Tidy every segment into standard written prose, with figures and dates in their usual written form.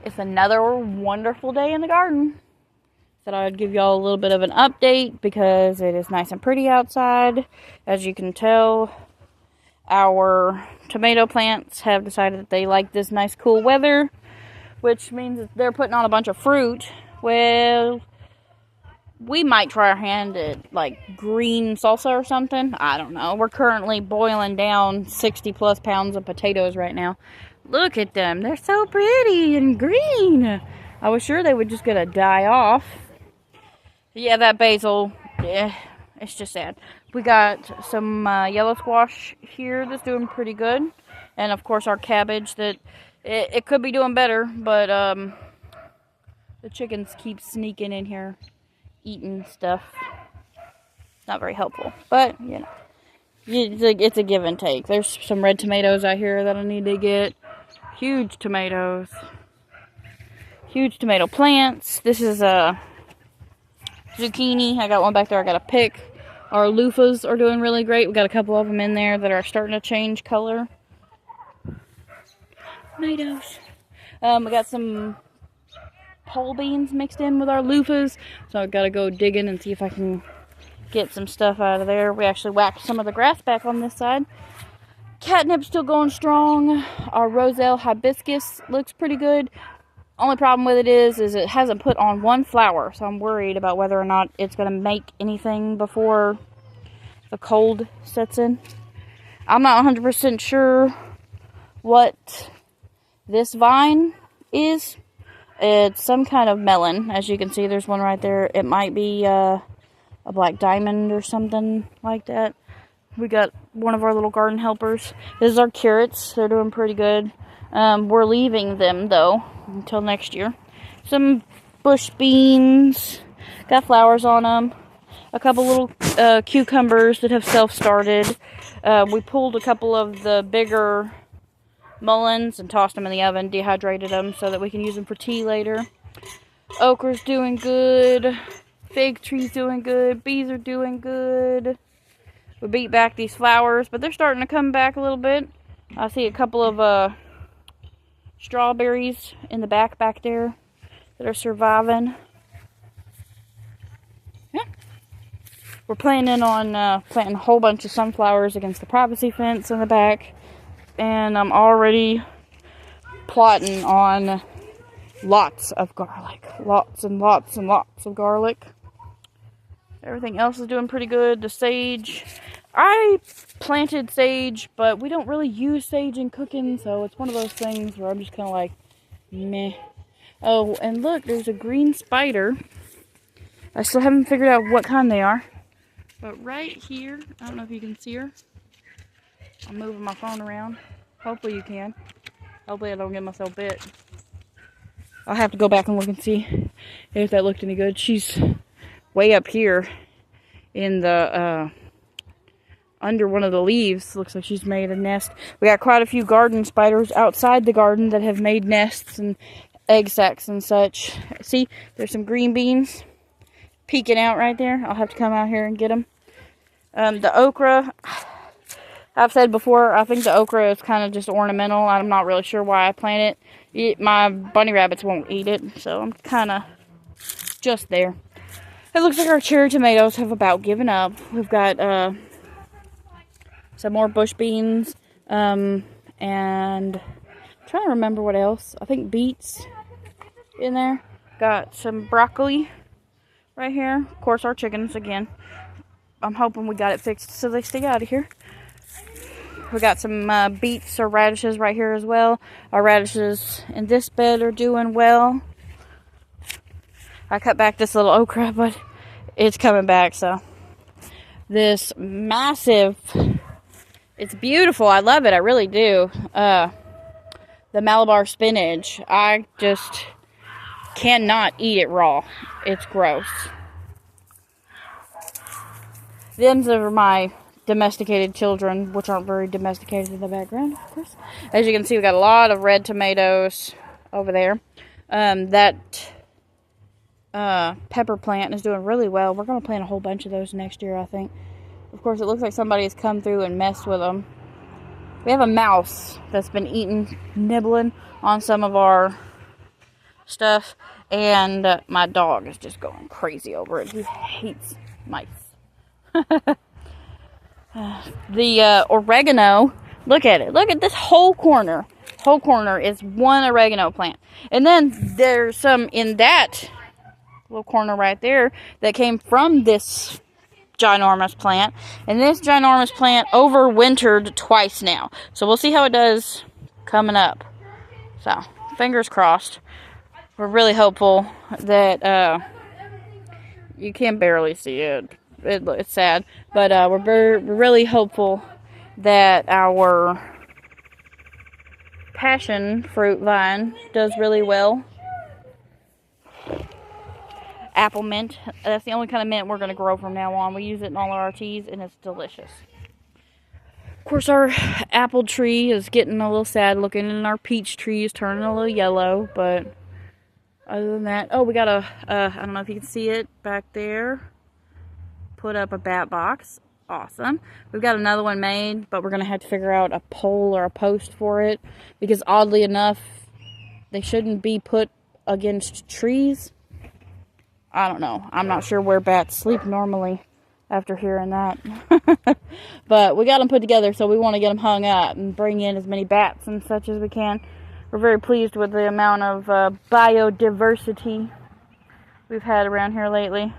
It's another wonderful day in the garden. Said I'd give y'all a little bit of an update because it is nice and pretty outside. As you can tell, our tomato plants have decided that they like this nice cool weather, which means that they're putting on a bunch of fruit. Well, we might try our hand at like green salsa or something. I don't know. We're currently boiling down 60 plus pounds of potatoes right now. Look at them. They're so pretty and green. I was sure they were just going to die off. Yeah, that basil, yeah, it's just sad. We got some yellow squash here that's doing pretty good. And, of course, our cabbage that it could be doing better. But the chickens keep sneaking in here, eating stuff. Not very helpful. But, you know, it's a give and take. There's some red tomatoes out here that I need to get. Huge tomatoes. Huge tomato plants. This is a zucchini. I got one back there I got to pick. Our loofahs are doing really great. We got a couple of them in there that are starting to change color. Tomatoes. We got some pole beans mixed in with our loofahs. So I've got to go digging and see if I can get some stuff out of there. We actually whacked some of the grass back on this side. Catnip's still going strong. Our roselle hibiscus looks pretty good. Only problem with it is it hasn't put on one flower, so I'm worried about whether or not it's going to make anything before the cold sets in. I'm not 100% sure what this vine is. It's some kind of melon. As you can see, there's one right there. It might be a black diamond or something like that. We got one of our little garden helpers. This is our carrots. They're doing pretty good. We're leaving them, though, until next year. Some bush beans. Got flowers on them. A couple little cucumbers that have self-started. We pulled a couple of the bigger mullins and tossed them in the oven. Dehydrated them so that we can use them for tea later. Okra's doing good. Fig tree's doing good. Bees are doing good. We beat back these flowers, but they're starting to come back a little bit. I see a couple of strawberries in the back there that are surviving. Yeah. We're planning on planting a whole bunch of sunflowers against the privacy fence in the back. And I'm already plotting on lots of garlic. Lots and lots and lots of garlic. Everything else is doing pretty good. The sage, I planted sage, but we don't really use sage in cooking, so it's one of those things where I'm just kind of like, meh. Oh, and look, there's a green spider. I still haven't figured out what kind they are. But right here, I don't know if you can see her. I'm moving my phone around. Hopefully you can. Hopefully I don't get myself bit. I'll have to go back and look and see if that looked any good. She's way up here in the under one of the leaves. Looks like she's made a nest. We got quite a few garden spiders outside the garden that have made nests and egg sacs and such. See, there's some green beans peeking out right there. I'll have to come out here and get them. The okra, I've said before, I think the okra is kind of just ornamental. I'm not really sure why I plant it. My bunny rabbits won't eat it, so I'm kind of just there. It looks like our cherry tomatoes have about given up. We've got some more bush beans, and I'm trying to remember what else. I think beets in there. Got some broccoli right here. Of course, our chickens again. I'm hoping we got it fixed so they stay out of here. We got some beets or radishes right here as well. Our radishes in this bed are doing well. I cut back this little okra, but it's coming back, so. This massive, it's beautiful. I love it. I really do. The Malabar spinach, I just cannot eat it raw. It's gross. Them's are my domesticated children, which aren't very domesticated in the background, of course. As you can see, we got a lot of red tomatoes over there. That pepper plant is doing really well. We're going to plant a whole bunch of those next year, I think. Of course, it looks like somebody has come through and messed with them. We have a mouse that's been nibbling on some of our stuff. And my dog is just going crazy over it. He hates mice. The oregano, look at it. Look at this whole corner. Whole corner is one oregano plant. And then there's some in that little corner right there that came from this ginormous plant. And this ginormous plant overwintered twice now. So we'll see how it does coming up. So, fingers crossed. We're really hopeful that, you can barely see it. It's sad. But we're really hopeful that our passion fruit vine does really well. Apple mint. That's the only kind of mint we're going to grow from now on. We use it in all of our teas, and it's delicious. Of course, our apple tree is getting a little sad looking, and our peach tree is turning a little yellow. But other than that, oh, we got a, I don't know if you can see it back there. Put up a bat box. Awesome. We've got another one made, but we're going to have to figure out a pole or a post for it. Because oddly enough, they shouldn't be put against trees. I don't know. I'm not sure where bats sleep normally after hearing that. But we got them put together, so we want to get them hung up and bring in as many bats and such as we can. We're very pleased with the amount of biodiversity we've had around here lately.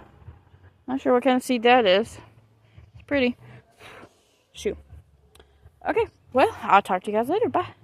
Not sure what kind of seed that is. It's pretty. Shoot. Okay, well, I'll talk to you guys later. Bye.